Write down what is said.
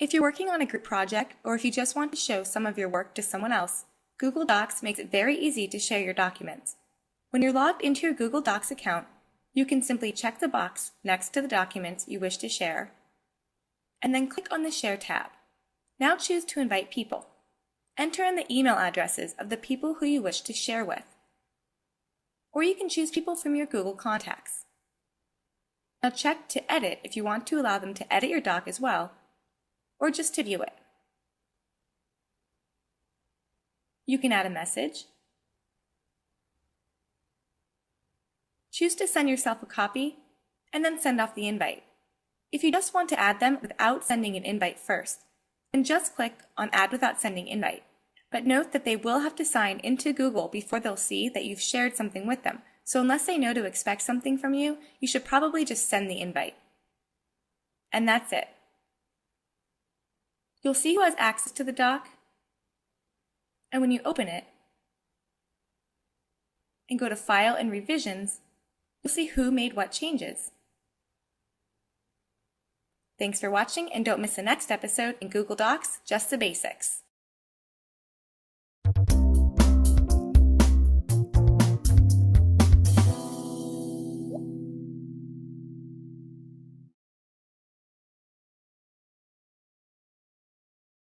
If you're working on a group project, or if you just want to show some of your work to someone else, Google Docs makes it very easy to share your documents. When you're logged into your Google Docs account, you can simply check the box next to the documents you wish to share, and then click on the Share tab. Now choose to invite people. Enter in the email addresses of the people who you wish to share with. Or you can choose people from your Google contacts. Now check to edit if you want to allow them to edit your doc as well, or just to view it. You can add a message. Choose to send yourself a copy, and then send off the invite. If you just want to add them without sending an invite first, then just click on Add Without Sending Invite. But note that they will have to sign into Google before they'll see that you've shared something with them, so unless they know to expect something from you, you should probably just send the invite. And that's it. You'll see who has access to the doc, and when you open it and go to File and Revisions, you'll see who made what changes. Thanks for watching, and don't miss the next episode in Google Docs, Just the Basics.